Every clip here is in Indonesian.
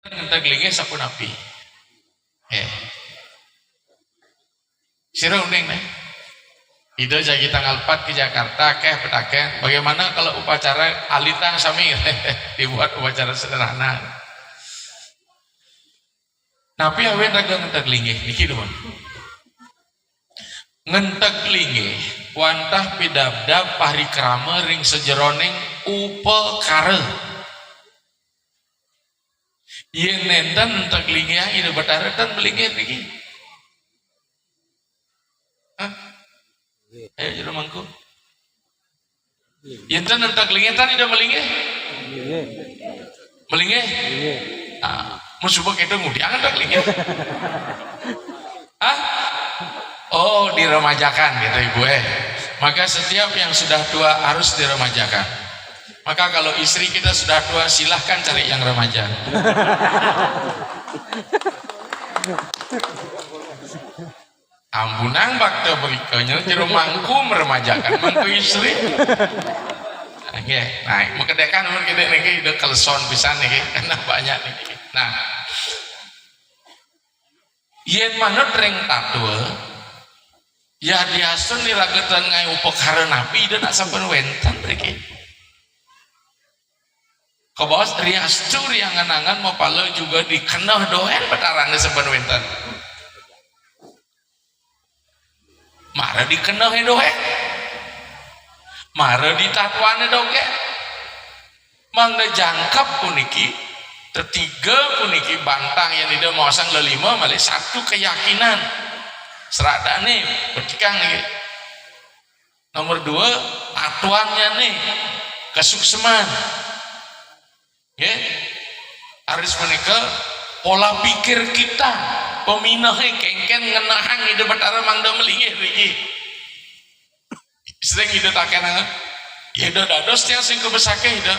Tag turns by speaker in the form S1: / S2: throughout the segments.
S1: ngenteglinge sapun api. Sira uning nih. Itu jadi tanggal 4 ke Jakarta petaken. Bagaimana kalau upacara alitang sami dibuat upacara sederhana. Tapi awen raga ngenteglinge niki doang. Ngenteglinge wantah pidabdab parikrama ring sejeroning upekara. Yen nenten ngenteglinge ida batara dan melinge niki. Ayo jero mangku. Yen entak lingetan ida melinge. Melinge. Musubak itu ngudiangan entak linge. Oh, diremajakan gitu Ibu Maka setiap yang sudah tua harus diremajakan. Maka kalau istri kita sudah tua silahkan cari yang remaja. Ampunang bakte berikanya jero mangku meremajakan mangku istri. Nggih, nah mekedekan mun gede niki udah keleson pisan niki karena banyak niki. Nah, yen manut ring tatua ya diasun diragetan ngai upekara napi ida nak sampeun wenten mriki. Kabaos riastu riangan-angan mapala juga dikenah doen betarange sampeun wenten. Mara dikenah doe, mara ditatuane doge, mangda jangkap puniki, ketiga puniki bantang yang tidak mau sang lelima malah satu keyakinan, seradane bertikang nih. Nomor 2 tatuannya nih kesukseman, ya, harus menikah pola pikir kita. Peminahnya kengken ngenahang ide betara mangda melingih riki sering ide takenangan ide dados tiang sing kebesake ide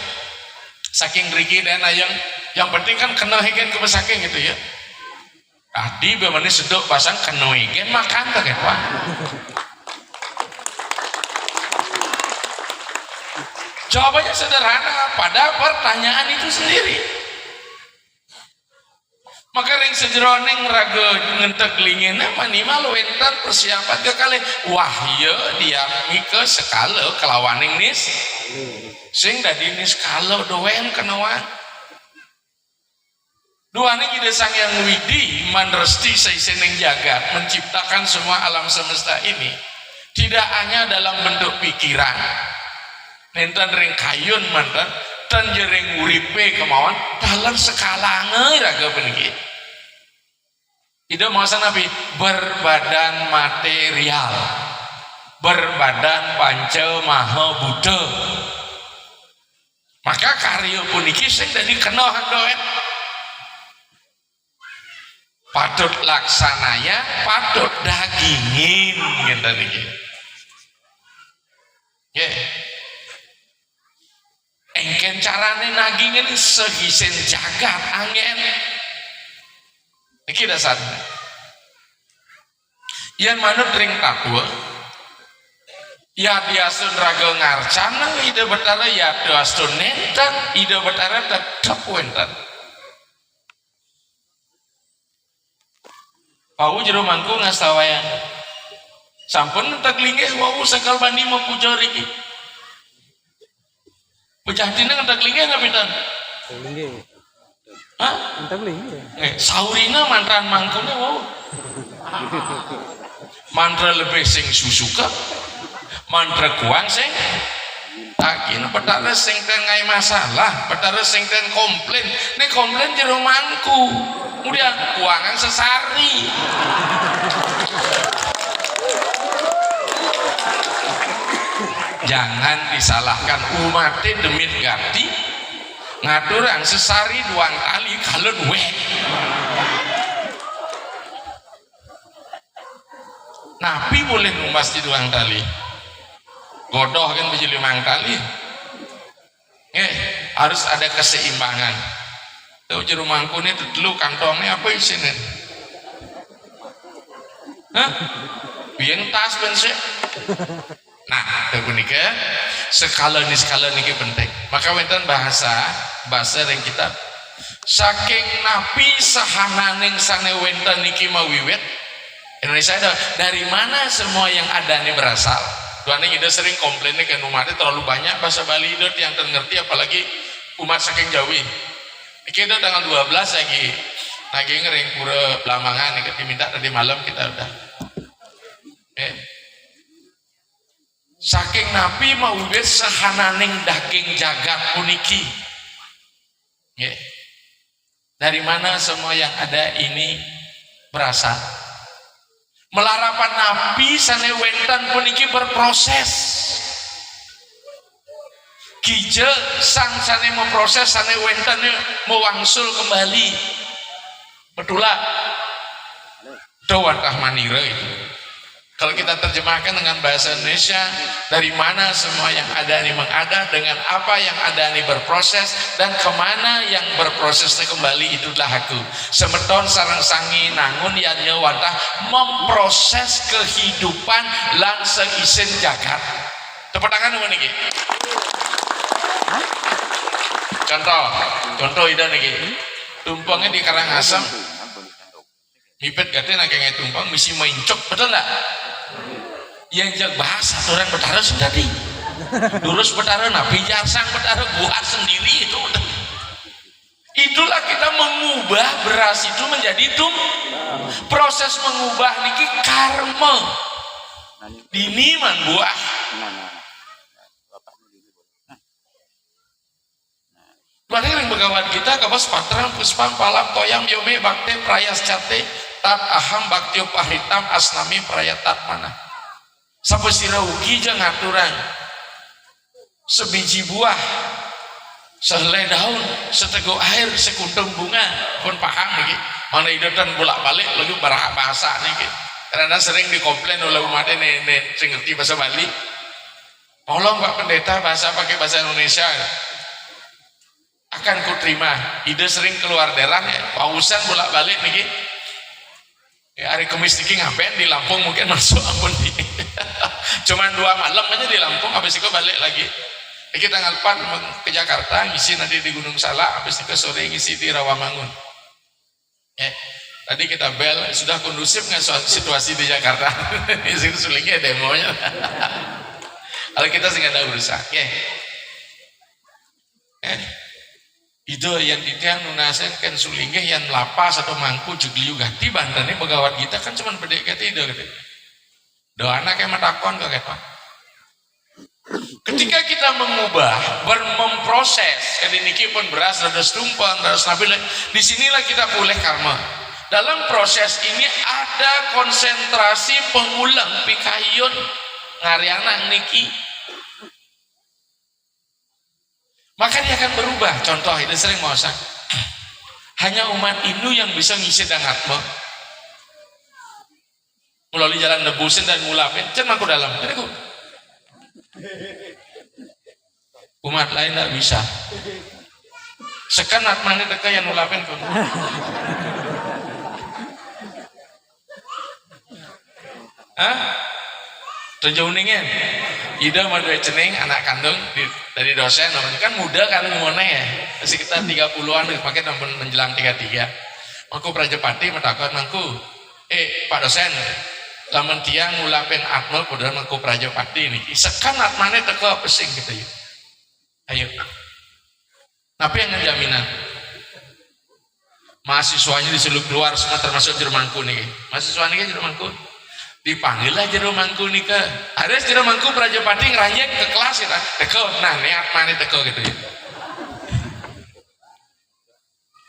S1: saking riki dan ayang yang penting kan kena higen kebesake gitu ya tadi bagaimana sedok pasang kena higen makan tak ya Pak jawabannya sederhana pada pertanyaan itu sendiri. Maka ring sejeroning raga ngenteglingin minimal wentan persiapan ke kali wahya dia mika sekala kelawaning nis sing dadi nis kalau doen kenawan duane ide sang yang widi manresti saiseneng jagat menciptakan semua alam semesta ini tidak hanya dalam bentuk pikiran nenten ring kayun mantan dan jering uripe kemauan dalam sekalange raga peniki itu masa Nabi berbadan material berbadan panca maha Buddha maka karya puniki sing dadi kena handoen patut laksananya patut dagingin gitu niki ya engken carane nagingin sehisen jagat angin iki dasar yang manut ring takwa ya diasun raga ngarcana ide betara ya diasun nenten ide betara tetap wenten pau jero mangku ngastawayan sampun teglingih wau sekal bani mau puja riki pecah dina teglingih ngapitan teglingih saurina mantran mangkune wow mantra lebih sing susuka mantra kuang sing takin petara sing ten ngai masalah petara sing ten komplain ini komplain jero mangku kemudian kuangan sesari jangan disalahkan umatnya demi ganti ngaturang sesari duang tali kalun weh napi boleh numas di duang tali godoh kan biji 5 tali harus ada keseimbangan tuh jero mangku ini dulu kantongnya apa isinya biang tas bensin nah itu punika skala niki penting maka wenten bahasa yang kita saking napi sahananing sane wenten niki mawiwit Indonesia ada dari mana semua yang ada ini berasal. Tuhan ini sering komplainnya ke umatnya terlalu banyak bahasa Bali itu yang ngerti, apalagi umat saking Jawi. Iki itu tanggal 12 lagi ngering pura Belamangan nih, diminta tadi malam kita udah. Saking napi mawiwit sahananing daging jagat puniki. Dari mana semua yang ada ini berasal? Melarapan nabi sane wentan puniki berproses. Kijel sang sane memproses sane wentan mewangsul kembali. Betulah. Dawantah manira itu. Kalau kita terjemahkan dengan bahasa Indonesia, dari mana semua yang ada ini mengada, dengan apa yang ada ini berproses, dan kemana yang berprosesnya kembali, itulah aku. Semeton sarang sangi nangun yang nyewantah memproses kehidupan lan seisen jagat. Tepuk tangan nomor niki. Contoh ida niki. Tumpangnya di Karangasem. Mipet katanya nggak tumpang, misi maincok, betul nggak? Yang jag bahasa orang betara tadi durus betara nabi jasang betara buat sendiri itu. Itulah kita mengubah beras itu menjadi proses mengubah niki karma dini man buah. Berarti yang begawat kita kapas patrang puspam palam toyam yome bakte prayas cate tat aham baktio pahitam asnami prayatat mana. Sampai sira ugi jeung aturan sebiji buah sehelai daun seteguk air sekuntum bunga pun paham lagi mana idotan bolak-balik lagi bahasa nih karena sering dikomplain oleh umat ini sing ngerti bahasa Bali. Tolong Pak Pendeta bahasa pakai bahasa Indonesia akan kuterima. Ide sering keluar daerah ya pausan bolak-balik nih hari Kamis niki ngapain di Lampung mungkin masuk ampun cuman 2 malam aja di Lampung, habis itu balik lagi. Kita tanggal 4 ke Jakarta, ngisi nanti di Gunung Salak, habis itu sore ngisi di Rawamangun. Tadi kita bel, sudah kondusif nggak situasi di Jakarta? Di situ sulingnya demonya. Kalau kita sih nggak ada urusan, itu yang tidak nunasen kan sulingnya yang lapas atau mangku jugliu ganti bantannya pegawat kita kan cuma pedek gitu. Doa anak yang matakon kok gitu. Ketika kita mengubah, memproses, kediniki pun beras, dados tumpang, dados nabil, disinilah kita pulih karma. Dalam proses ini ada konsentrasi pengulang pikayun ngariana niki. Maka dia akan berubah. Contoh ini sering masak. Hanya umat Hindu yang bisa ngisi dangatma. Melalui jalan nebusin dan ngulapin, jangan aku dalam. Jadi aku umat lain tidak bisa. Sekan atmane teka yang ngulapin kok. Tunjuk ningen. Ida mau dua ceneng anak kandung dari dosen namanya kan muda kan ngomongnya ya. Sekitar 30-an pakai nampun menjelang 33. Mangku Prajapati mentakon mangku. Pak dosen, lamun tiang ngulapin atma padahal mangku Prajapati ini. Sekan atmane teka pesing gitu ya. Ayo. Tapi yang jaminan mahasiswanya disuruh keluar semua termasuk Jermanku nih. Mahasiswa ini Jermanku. Dipanggil lah jero mangku nikah. Ada jero mangku Prajapati ngerayek ke kelas kita. Teko, nah niat mana teko gitu ya.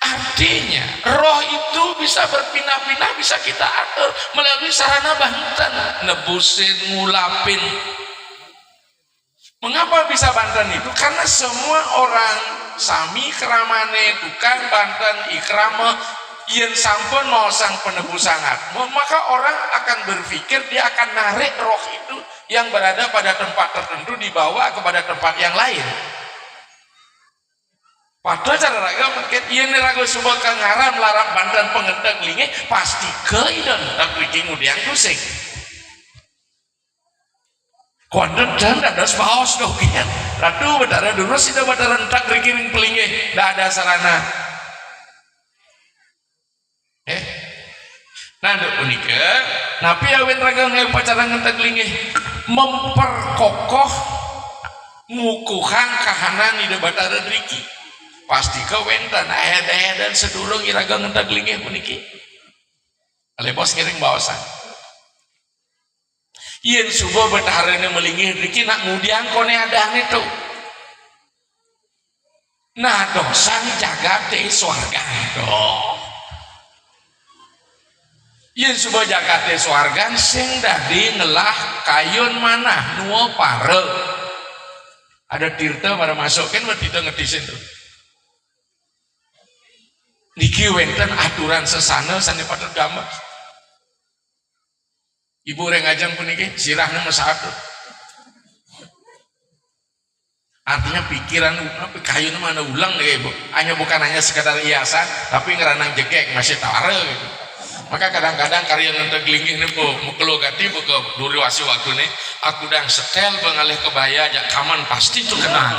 S1: Artinya roh itu bisa berpindah-pindah, bisa kita atur melalui sarana banten, nebusin, ngulapin. Mengapa bisa banten itu? Karena semua orang sami keramane, tukang banten, ikrama yang sampun mau sang penebusan atma, maka orang akan berpikir dia akan narik roh itu yang berada pada tempat tertentu dibawa kepada tempat yang lain. Padahal cara raga mungkin ia neraga sebuah kangaran melarang bandan pengendak linge pasti ke idan tak bikin udiang tusing. Kuandan dan ada sepaos dokian. Ratu bedara dulu sih dah bedara rentak rikiring pelinge, dah ada sarana. Nanduk punika napi awen raga ngai upacara ngentek linggih memperkokoh ngukuhan kahanan ide batara driki pasti kawenten ahed-ahedan sedurung iraga ngentek linggih puniki ale bos ngiring bawasan yen subuh bataharane melingih driki nak ngudiang kone adang itu nah dosang jagate swarga doh yen subuh jagate swargan sing dadi ngelah kayun manah nuo pare ada tirta pada masuk kan tirta ngedisin tuh niki wenten aturan sesana sane pada gambar ibu rengajang puniki sirahnya mesatu artinya pikiran kayun mana ulang deh ibu hanya bukan hanya sekedar hiasan tapi ngeranang jegek masih tare gitu. Maka kadang-kadang karya ngentek linggih ini mukelo gati buka duri wasi waktu ini aku dang setel pengalih kebaya aja kaman pasti itu kenal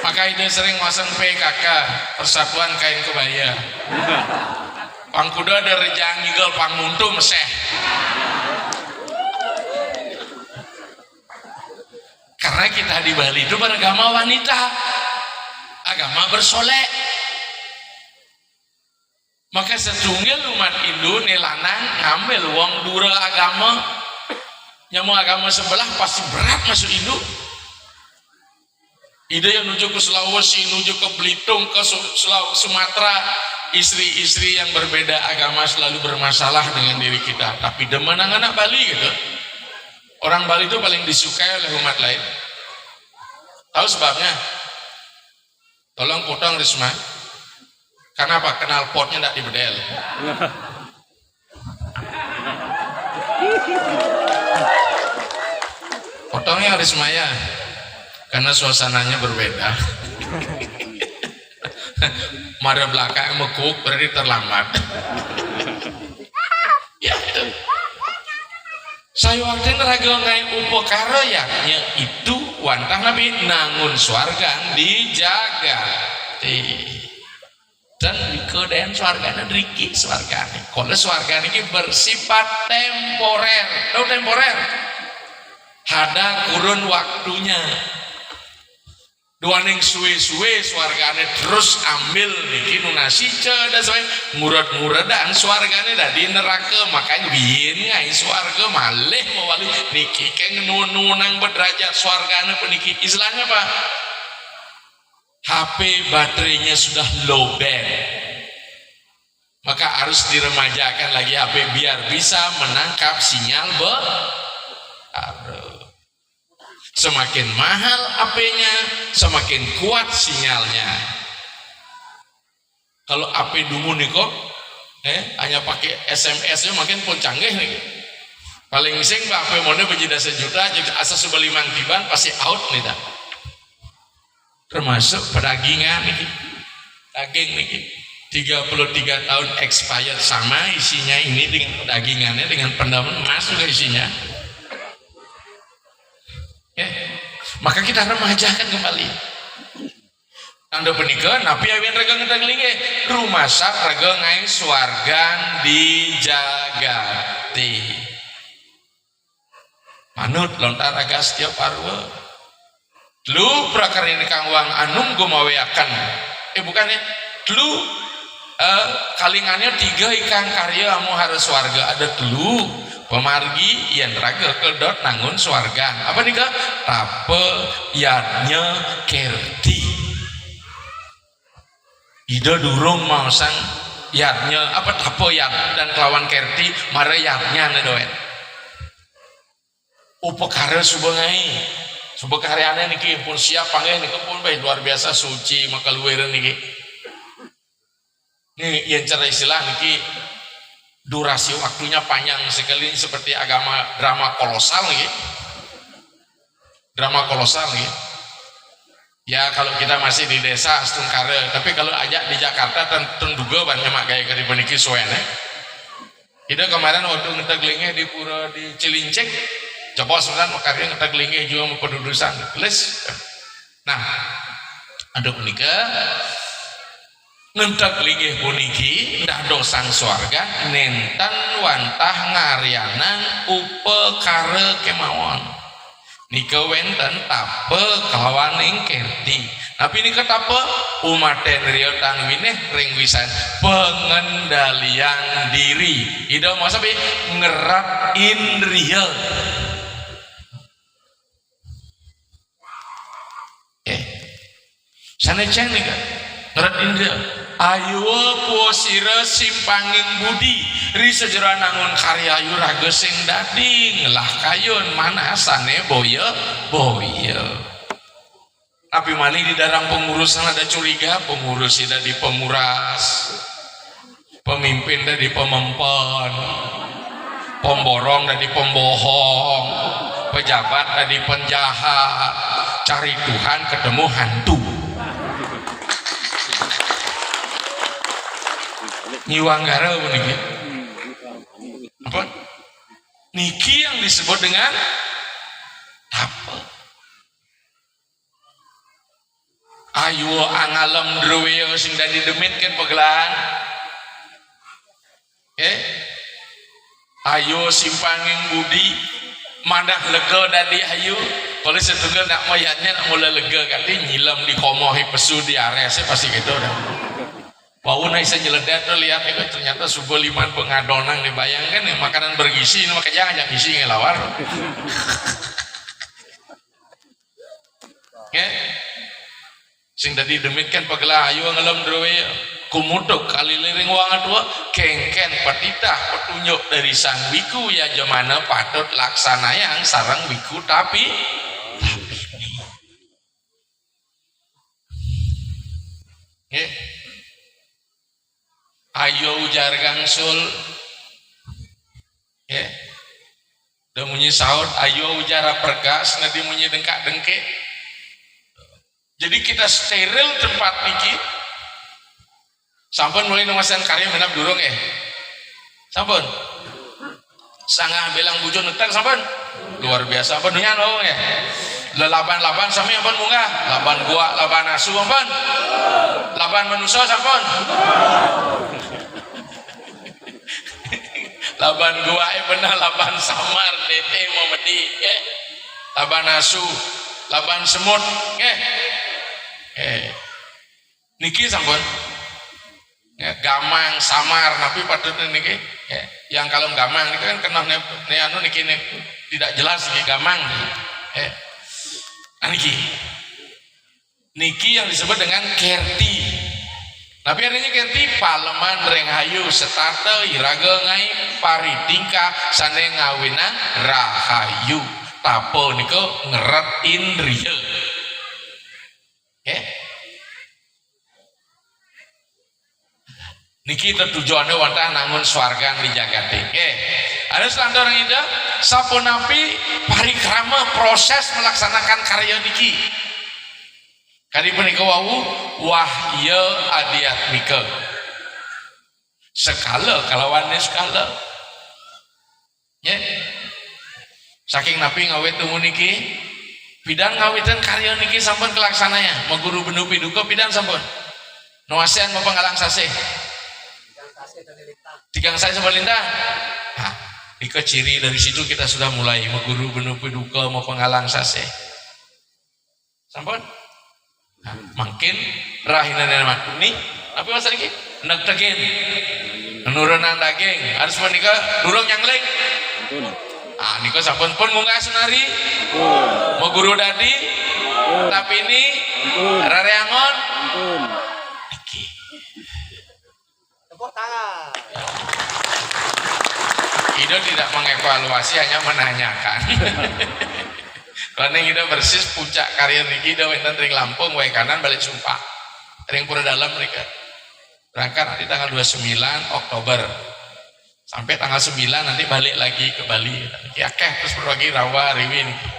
S1: maka ini sering masang PKK Persatuan Kain Kebaya pangkuda ada rejang igel pangmuntu meseh karena kita di Bali itu beragama wanita agama bersolek maka setunggal umat Hindu nilanang ngambil wong dura agama nyamu agama sebelah pasti berat masuk Hindu ide yang menuju ke Sulawesi menuju ke Belitung ke Sumatera istri-istri yang berbeda agama selalu bermasalah dengan diri kita tapi demen anak Bali gitu orang Bali itu paling disukai oleh umat lain tahu sebabnya tolong potong Risma karena apa? Kenal potnya tidak dibedel. Potongnya harus maya, karena suasananya berbeda. Mada belakang mekuk berarti terlambat. Ya itu. Saya waktu raga ngai upakara ya itu wantah nabi nangun swargan dijaga. Dan dikoden swargane driki swargane kalau swargane ini bersifat temporer tahu temporer ada kurun waktunya duaning suwe-suwe swargane terus ambil niki nunasi ceda sampai murad-muradaan swargane dah di neraka makanya biin ngai swarga malih mawali niki keng nunang berderajat swargane peniki istilahnya apa HP baterainya sudah low band maka harus diremajakan lagi HP biar bisa menangkap sinyal semakin mahal HP-nya semakin kuat sinyalnya kalau HP dulu nih kok hanya pakai SMS nya makin pun canggih nih paling sing HP mode berjeda sejuta asa sebeli mangtiban pasti out nih dah termasuk pedagingan nih daging nih 33 tahun expired sama isinya ini dengan dagingannya dengan pendaman emas juga isinya maka kita remajakan kembali tanda pernikahan napi awin raga ngetang linge rumah sak raga ngai swargan dijagati manut lontar raga setiap arwa lu prakar ini kang wang anung gumaweakan bukan ya lu kalingannya 3 ikan karya amu harus warga ada telu pemargi yang raga kedot nangun swargan apa nih kak tape yadnya kerti ida durung mau sang yadnya apa tape yad dan kelawan kerti mara yadnya nedoen upakara subangai sebuah karyanya niki pun siap panggil niki pun baik luar biasa suci maka luweran niki ini yang cara istilah niki durasi waktunya panjang sekali seperti drama kolosal niki ya kalau kita masih di desa Stungkare tapi kalau ajak di Jakarta tentu juga banyak mak gaya kari peniki suene kita kemarin waktu ngeteglingnya di pura di Cilincing coba sebenarnya makarnya ngetak linggih juga mempendudusan les nah ada menikah ngentek linggih puniki dadosang swarga nenten wantah ngarianan upekare kemawon nika wenten tape kelawan ing kerti tapi nika tape umaten riyo tangwineh ring wisan pengendalian diri ida mau sampai ngerat indriya sana ceng nika ngerat indriya ayo puasira simpanging budi ri sejera nangun karya ayu raga sing dadi ngelah kayun manasane boyo tapi mani di dalam pengurusan ada curiga pengurus tidak di pemuras pemimpin dari pemempon pemborong dari pembohong pejabat dari penjahat cari Tuhan ketemu hantu nyiwanggara niki apa niki yang disebut dengan apa ayo angalem drweyo sing dadi demitkeun pegelahan ayo simpanging budi mandah lega dadi ayu kalau setunggal nak mayatnya nak mulai lega kali nyilam di komohi pesu di area saya pasti gitu dah bau naik saya jeledet lihat ternyata subuh liman pengadonang dibayangkan makanan bergizi ini maka jangan gizi ngelawar sing tadi demitkan pagelah ayu ngelem drewe kumutuk kali liring wangan dua kengken petitah petunjuk dari sang wiku ya jamana patut laksana yang sarang wiku tapi ayo ujar gangsul udah munyi sahur ayo ujara pergas nanti munyi dengkak dengke jadi kita steril tempat niki sampun mulai namasan karya menap durung sampun sangat belang bujo netang sampun luar biasa sampun dengan oh lelapan sami ampun munggah lapan gua lapan asu ampun lapan manusia sampun lapan gua benar lapan samar dete mau medi lapan asu lapan semut niki sampun gamang samar tapi patut niki yang kalau gamang itu kan kena anu niki tidak jelas niki gamang niki yang disebut dengan kerti tapi artinya kerti paleman renghayu setata iraga ngai paritingka sane ngawinang rahayu tapo niko ngerat indriya niki tujuannya wantah nangun swarga di jagate ada selantar orang ida sapunapi parikrama proses melaksanakan karya niki kali punika wau wahya adiatmika skala kalawannya skala saking napi ngawit temu niki pidan ngawitan karya niki sampun kelaksananya mau guru benu piduka pidan sampun nuasian mau penggalang sase tigang saya sama lintang ika ciri dari situ kita sudah mulai mau guru benu piduka mau penggalang sase sampun makin rahinan ini apa masa ini nak daging menurunan daging harus menikah durung nyangling niko sampun pun munggah sunari mau guru dadi tapi ini rareangon iki tepuk tangan Ido tidak mengevaluasi hanya menanyakan karena kita persis puncak karya niki dah wenten ring Lampung wae kanan balik Sumpah ring pura dalam mereka berangkat nanti tanggal 29 Oktober sampai tanggal 9 nanti balik lagi ke Bali ya terus pergi rawa riwi niki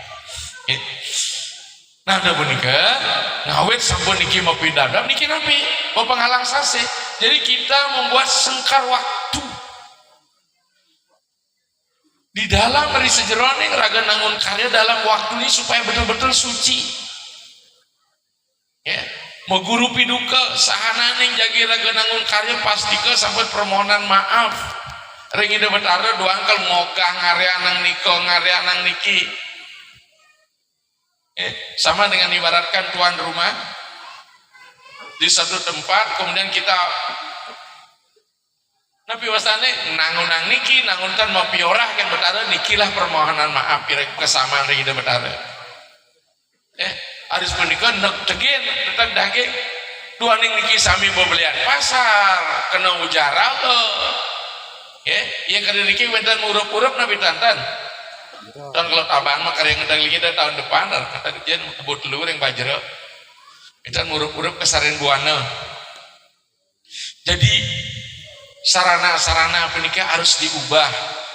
S1: nah udah punika ngawet sampun niki mau pindah niki napi mau penghalang sase jadi kita membuat sengkar waktu di dalam dari sejeroning raga nangun karya dalam waktu ini supaya betul-betul suci mau guru piduka sahana ning jagi raga nangun karya pasti ke sampai permohonan maaf ring ide betara doangkel ngogah ngarea nang niko ngarea nang niki sama dengan ibaratkan tuan rumah di satu tempat kemudian kita nabi wasane nangun niki nangun tan mau piorah kan betara nikilah permohonan maaf kira kesamaan ring ide betara harus menikah nak tegen tetap daging dua ning niki sami pembelian pasar kena ujara yang kada niki wentan urup-urup nabi tantan dan kalau tabang mah karya ngedang lagi tahun depan kata jen kebut telur yang bajero kita urup-urup kesarin buana jadi sarana-sarana penikah harus diubah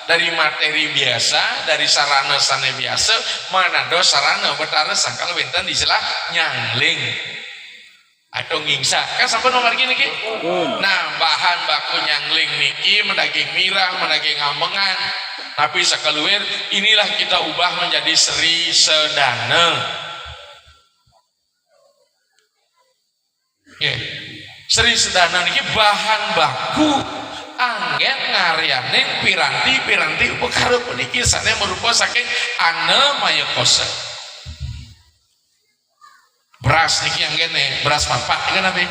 S1: dari materi biasa, dari sarana biasa, mana do sarana betara sangkal wentan diselah nyangling atau ngingsa kan sampai nomor gini ki. Nah bahan baku nyangling niki mendaging mirah, mendaging amengan, tapi sakaluir inilah kita ubah menjadi Sri Sedana. Sri Sedana niki bahan baku angin ngarianing piranti upakara puniki sana merupa saking ane maya kosa beras niki yang gini beras papat kan apa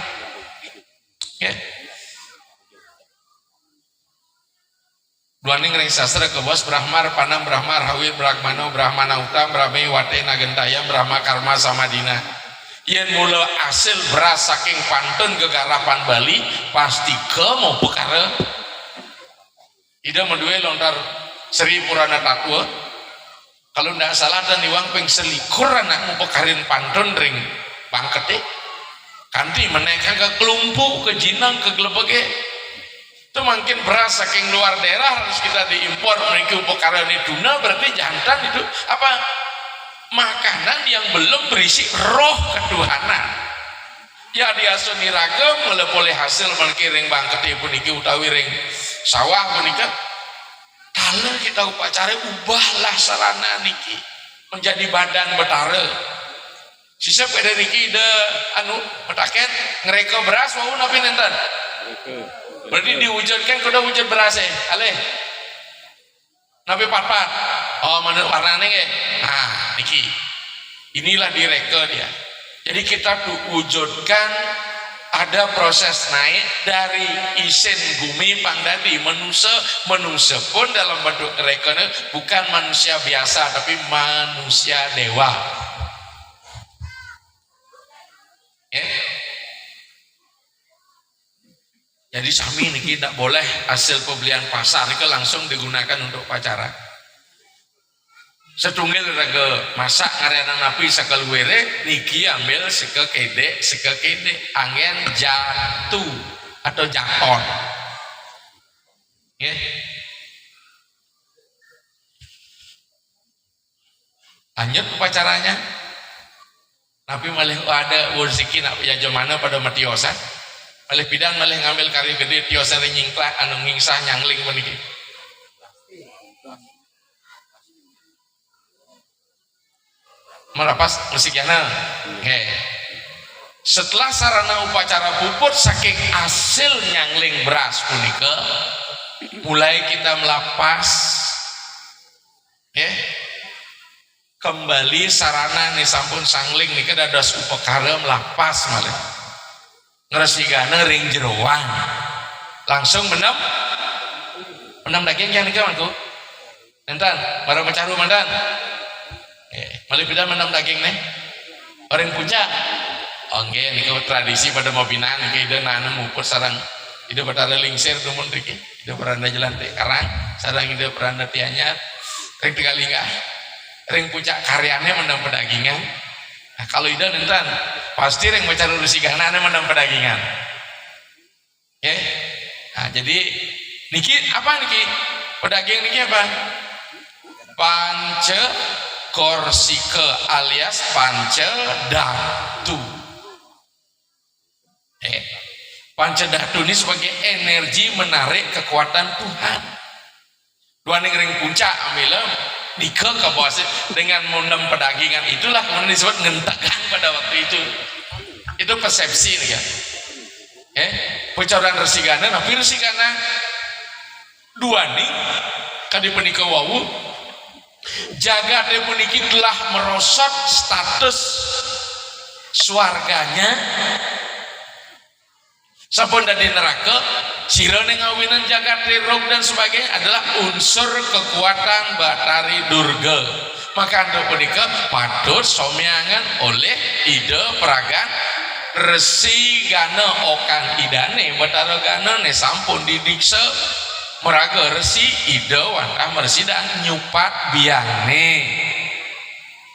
S1: duaning ring sastra kebos brahmar panam brahmar hawir brahmano brahmana utam brahmi wate nagentaya brahma karma samadina yen mula hasil beras saking pantun gegarapan Bali pasti ke mau perkara ida medue lontar Sri Purana Takwa kalau ndak salah dan iwang peng selikur anak mau pekarin pantun ring bangkete kanti menaikkan ke kelumpu ke jinang ke gelebege itu makin beras saking luar daerah harus kita diimpor mereka perkara ini tuna berarti jantan itu apa makanan yang belum berisi roh ketuhanan ya diasun niraga mulai boleh hasil melkiring bangkete puniki utawi ring sawah punika kalau kita upacara ubahlah sarana niki menjadi badan betara sisa pada niki de anu petaken ngereka beras mau napi nenten berarti diwujudkan kuda wujud beras aleh napi pat oh mana warnanya ke nah niki inilah direka dia jadi kita wujudkan ada proses naik dari isin bumi pangdadi manusia pun dalam bentuk mereka bukan manusia biasa tapi manusia dewa jadi sami niki tidak boleh hasil pembelian pasar itu langsung digunakan untuk pacara setunggal raga masak ngarenan napi sakaluwere niki ambil seke kede angin jatuh atau jaton lanjut upacaranya napi malih ada wuziki nak ya mana pada matiosan malih pidan malih ngambil kayu gede tiosan nyingklak anu ngingsah nyangling meniki merapas musiknya setelah sarana upacara puput saking hasil nyangling beras punika mulai kita melapas kembali sarana nih sampun sangling nih kada dos upakara melapas malah ngeresigana ring jeroan langsung menam daging yang nikah mantu enten baru mencaru mantan malih beda menam daging nih orang puncak oke ini tradisi pada mau pinang nih ide nana mupur sarang ide pada lingsir tumun riki ide beranda jalan teh karang sarang ide beranda tianyar ring tiga lingga ring puncak karyanya menam pedagingan nah, kalau ide nentan pasti ring mencari rusigana menam pedagingan nah jadi niki apa niki pedaging niki apa panca korsike alias panca datu panca datu ini sebagai energi menarik kekuatan Tuhan dua ring puncak ambil nikah ke bawah dengan menam pedagingan itulah kemudian disebut ngentakan pada waktu itu Itu persepsi nih ya. Bocoran resigana, tapi resigana dua nih kadi punika wau jagat puniki telah merosot status swarganya sampun dari neraka sirene ngawinan jagat rog dan sebagainya adalah unsur kekuatan Batari Durga. Maka anda punika patut somyangan oleh ide peragan resi gana okan idane Batara gana ne sampun didiksa meraga resi ide wantah mersi dan nyupat biane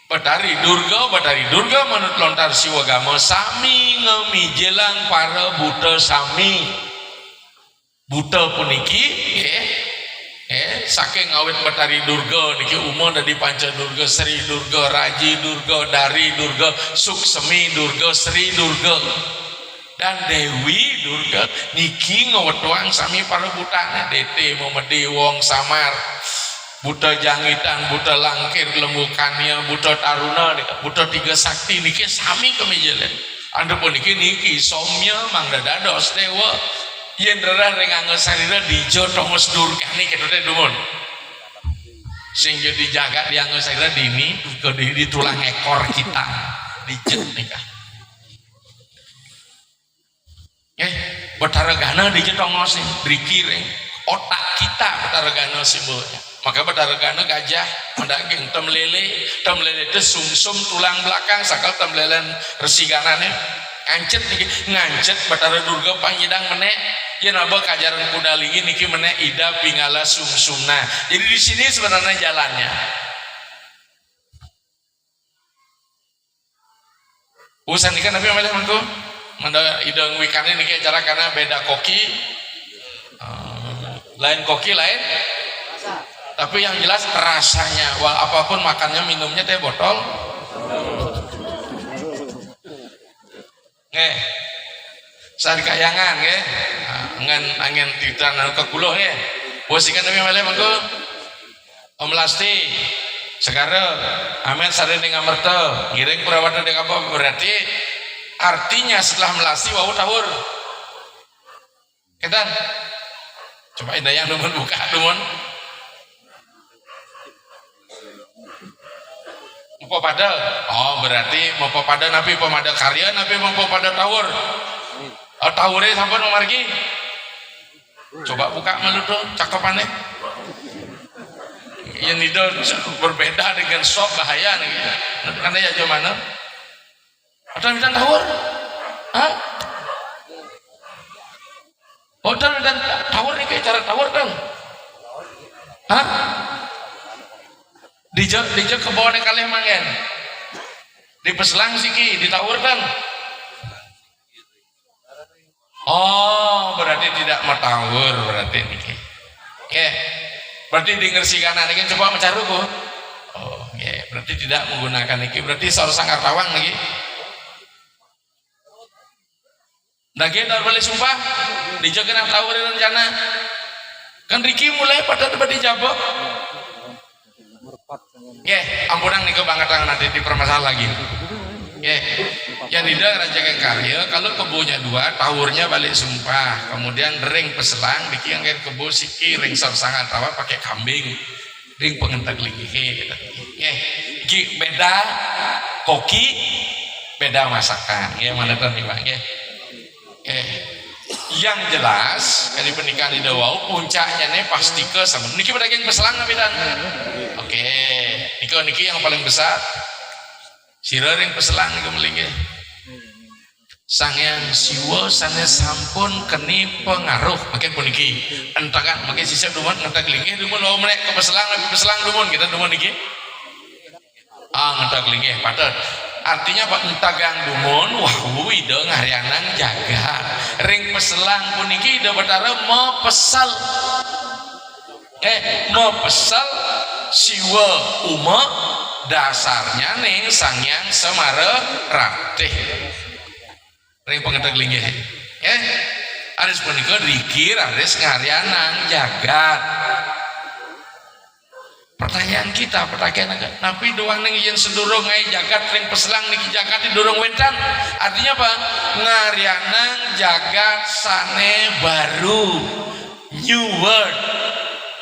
S1: Batari Durga menurut lontar siwagama sami ngemijelang para buta sami buta puniki saking awet Batari Durga niki umum dari Panca Durga, Sri Durga, Raji Durga, Dari Durga, Suksemi Durga, Sri Durga dan Dewi Durga niki ngewetwang sami para butane dete momedi wong samar buta jangitan, buta langkir lembukannya, buta taruna, buta tiga sakti niki sami kemijelan anda pun niki somya mangda dados dewa yen rerah rengangge sarira dijo tongos durga nih ketute dumun sing jadi jagat diangge sarira dini di tulang ekor kita dijet nikah Batara Gana dijet tongos drikir otak kita Batara Gana simbolnya maka Batara Gana gajah mendaging tem lele itu sumsum tulang belakang sakal tem lelen resiganane ngancet Batara Durga panyidang menek ya naba kajaran kundalini niki menek ida pingala sumsumna. Jadi di sini sebenarnya jalannya. Usan ikan Nabi Muhammad mantu manda ida ngwikane niki cara karena beda koki. Lain koki lain. Tapi yang jelas rasanya apapun makannya minumnya teh botol. Saat kayangan angin titan ke kuluh bosikan Nabi Muhammad mangko Om Lasti sekarang amin sare dengan merta giring perawatan dengan apa berarti artinya setelah melasti wau tawur ketan coba indahnya dumun buka dumun mau pada berarti mau pada nabi pemada karya nabi mau pada tawur tawure sampun margi coba buka meludo cakepannya yang itu berbeda dengan sok bahaya nih karena ya gimana atau minta tawur dan tawur nih kayak cara tawur kan dijak ke bawah kalih mangen dipeslang siki ditawurkan berarti tidak matawur berarti niki berarti dingersikan niki coba mencaru ku berarti tidak menggunakan niki berarti seorang sangat tawang niki nagi dar balik sumpah dijak kena tawur rencana kan Riki mulai pada tempat dijabok ampunan niku banget nanti dipermasalah lagi yang tidak raja karya kalau kebonya dua tawurnya balik sumpah kemudian ring peselang diki yang kebo siki ring sarsangan tawa pakai kambing ring pengentak lagi iki beda koki beda masakan mana tuh nih bang yang jelas kali pernikahan di Dawau puncaknya nih pasti ke sama niki pedagang peselang nabi dan niki yang paling besar sirering peselang niku melinggih sang yang siwa sana sampun keni pengaruh makin puniki entakan makin sisa dumun entak linggih dumun mau menek ke peselang lebih peselang dumun kita dumun niki entak linggih patut artinya pak entagang dumun wah ide ngarianang jaga ring peselang puniki ide Batara mau pesal mau pesal siwa uma dasarnya nih sangyang semara ratih ring pengetek linggih aris punika dikir aris ngarianang jagat pertanyaan kita napi doang ning yen sedurung ngai jagat ring peselang niki jagat di durung wentan, artinya apa? Ngarianang jagat sane baru, new world.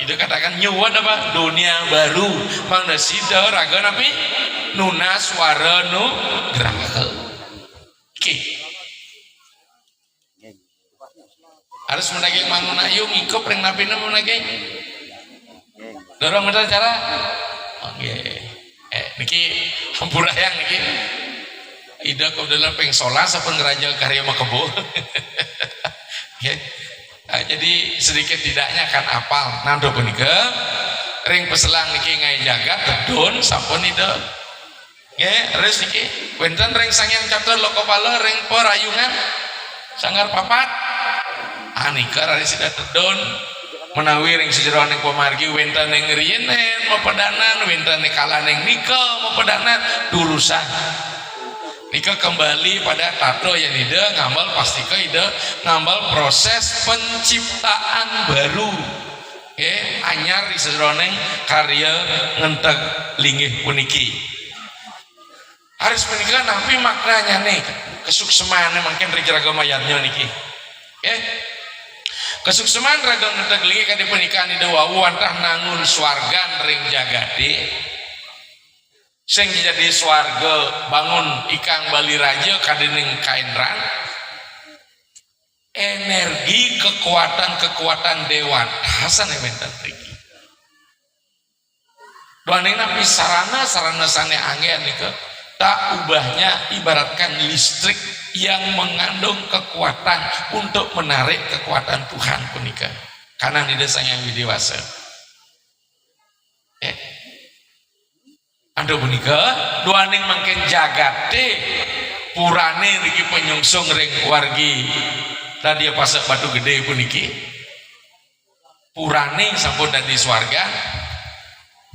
S1: Itu katakan new world apa? Dunia baru. Mangda sida raga napi nuna suara nu graha. Oke. Harus menagih manguna yuk ngikop ring napi nu menagih. Dorong betul cara. Oke. Niki hampurayang niki. Ida kau dalam pengsola sampun ngeraja karya makebo. Jadi sedikit tidaknya kan apal. Nando punika ring peselang niki ngai jagat tedun sampun ida. Res niki wenten ring sangyang catur lokopala ring perayungan sanggar papat. Anika rari sida tedun. Menawi ring sejeroan yang pemargi wenten yang rienen mau pedanan wenten yang kalah yang nikah mau pedanan durusan nikah kembali pada tato yang ide ngambal pasti ke ide ngambal proses penciptaan baru anyar di sejeroan yang karya ngentek linggih puniki harus menikah tapi maknanya nih kesukseman makin rijaraga mayatnya niki kesukseman raga ngeteglingi kadi pernikahan ide wawu antah nangun swargan ring jagade sing jadi swarga bangun ikang bali raja kadening kainran energi kekuatan dewata eventen riki doaning napi sarana sane angin nika tak ubahnya ibaratkan listrik yang mengandung kekuatan untuk menarik kekuatan Tuhan punika karena di desanya yang dewasa anda punika doaning makin jagate purane riki penyungsung ring wargi tadi pasak batu gede puniki purane sampun dari swarga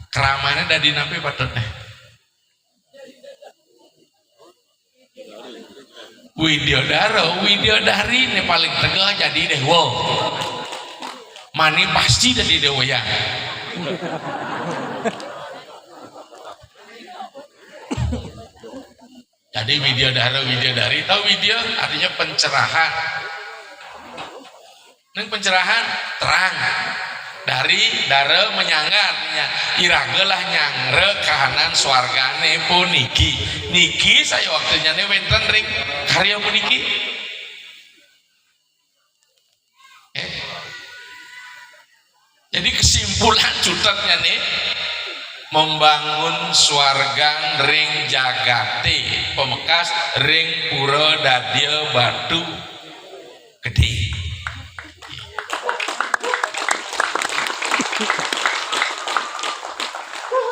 S1: keramane dari nabi patutnya Widyodari ini paling tegak jadi dewa mani pasti jadi dewa ya jadi Widyodari tahu Widya artinya pencerahan dan pencerahan terang dari dara menyangga artinya iragelah nyangre kahanan swargane puniki niki saya waktunya nih wenten ring karya puniki jadi kesimpulan cutatnya nih membangun swargan ring jagate pemekas ring pura dadya batu gede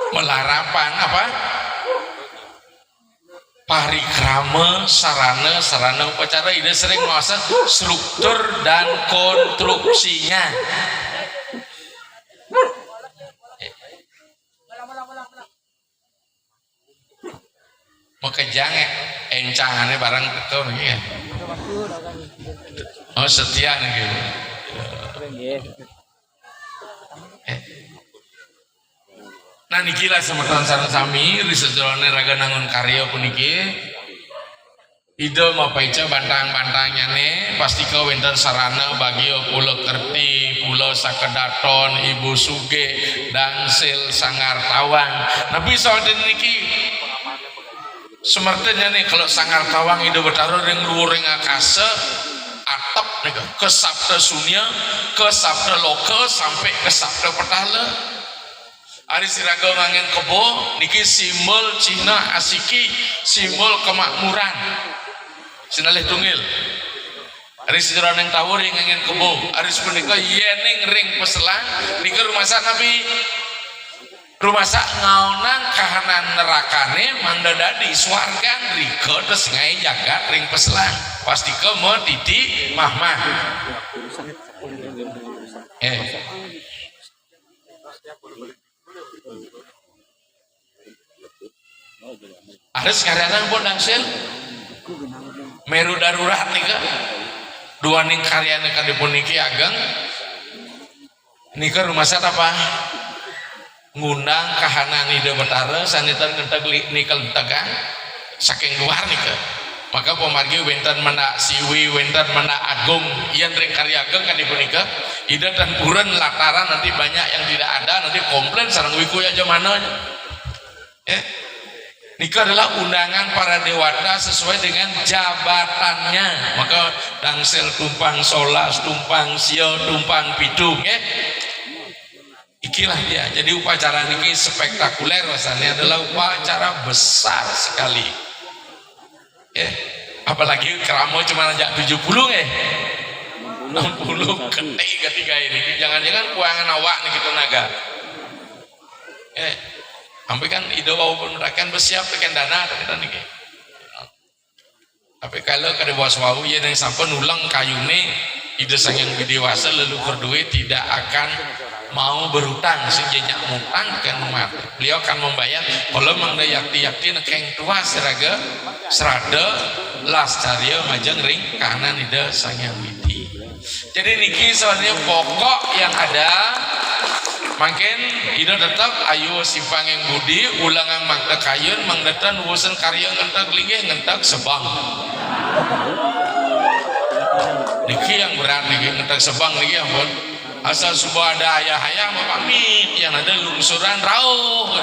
S1: melarapan apa parikrama sarana upacara ide sering masa struktur dan konstruksinya mau kejang encangannya barang betul ya oh setia nih gitu nah niki lah semeton sareng sami risejelone raga nangun karya puniki ide mapaica bantang-bantangnya nih pasti kau wenten sarana bagi pulau kerti pulau sakedaton ibu suge dangsil sangar tawang tapi soal niki semertenya nih kalau sangar tawang ide bertaruh ring luring akasa atap nih ke sabda sunya ke sabda loka sampai ke sabda petala Ari siraga ngangin kebo niki simbol Cina asiki simbol kemakmuran sinalih tungil Ari sejarah yang tawur yang ngangin kebo Ari sepunika yening ring peselang niki rumah sak nabi rumah sak ngaonang kahanan nerakane manda dadi swargan riko terus ngai jagat ring peselang pasti kemo titi mahmah harus karyanan pun dangsil meru darurat nih kak dua ning karyana kade puniki ageng nika rumah saya apa ngundang kahanan ide betara sanitan ngenteg nikel tegang saking luar nih ke maka pemargi wenten mana siwi wenten mana agung yang ring karya agung kan dipunika ide dan puren lataran nanti banyak yang tidak ada nanti komplain sarang wiku aja mana nikah adalah undangan para dewata sesuai dengan jabatannya maka dangsel tumpang solas tumpang sio tumpang pidung ikilah dia. Jadi upacara ini spektakuler rasanya adalah upacara besar sekali apalagi keramo cuma ajak 70 60 ketik ketiga ini jangan-jangan kuangan awak nih kita naga sampai kan ide walaupun mereka bersiap tekan dana kita nih tapi kalau kada bos wau ya yang sampai nulang kayu nih ide sang yang dewasa leluhur duit tidak akan mau berutang sejak mutang kan mati beliau akan membayar kalau mangda yakti nekeng tua serada las carya majeng ring kanan ide sang yang widi jadi niki soalnya pokok yang ada makin ide tetap ayo simpang yang budi ulangan magda kayun mangdatan wusen karya ngentak linggih ngentak sebang niki yang berat niki ngentak sebang niki ampun asal sebuah ada ayah mau pamit yang ada lungsuran rauh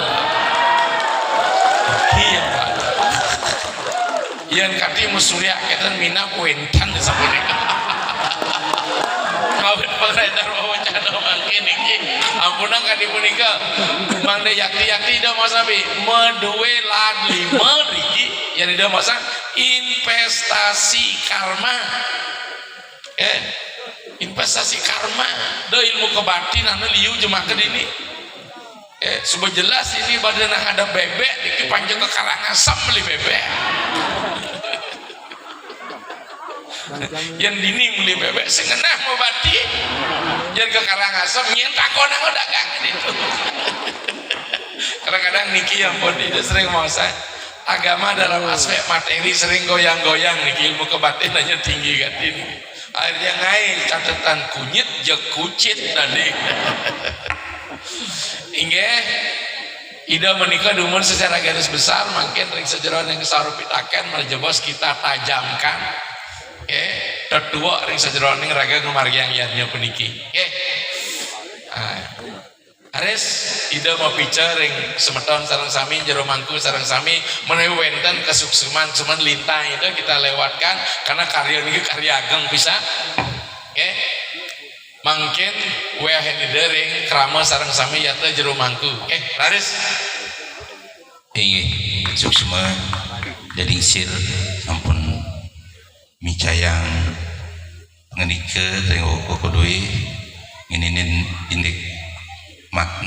S1: yang kati musurya kita mina kuentan sampai kawin pengredar wawancara mangkin iki ampunan kadi punika mangde yakti ida masabi meduwe lan 5 riki yang ida masa investasi karma investasi karma do ilmu kebatinan liu jemakeun ini sudah jelas ini badan yang ada bebek di panjang ke Karangasem beli bebek yang dini beli bebek sengenah mau bati yang ke Karangasem yang takon yang dagang itu kadang-kadang niki yang pun tidak sering masa agama dalam aspek materi sering goyang-goyang niki ilmu kebatinannya tinggi kan ini akhirnya ngai catatan kunyit je kucit tadi hingga ida menikah dumun secara garis besar makin ring sejeroan yang kesarupitakan maljebos kita tajamkan kedua ring sejeroan yang raga kemargi yang ianya peniki Ares ida mau bicara ring semeton sarang sami jero mangku sarang sami menawi wenten kesukseman cuman lintang itu kita lewatkan karena karya ini karya ageng bisa mungkin weh ini ring krama sarang sami yata jero mangku Ares
S2: suksma jadi sir sampun micayang ngenike tengok kodoi nginin indik makna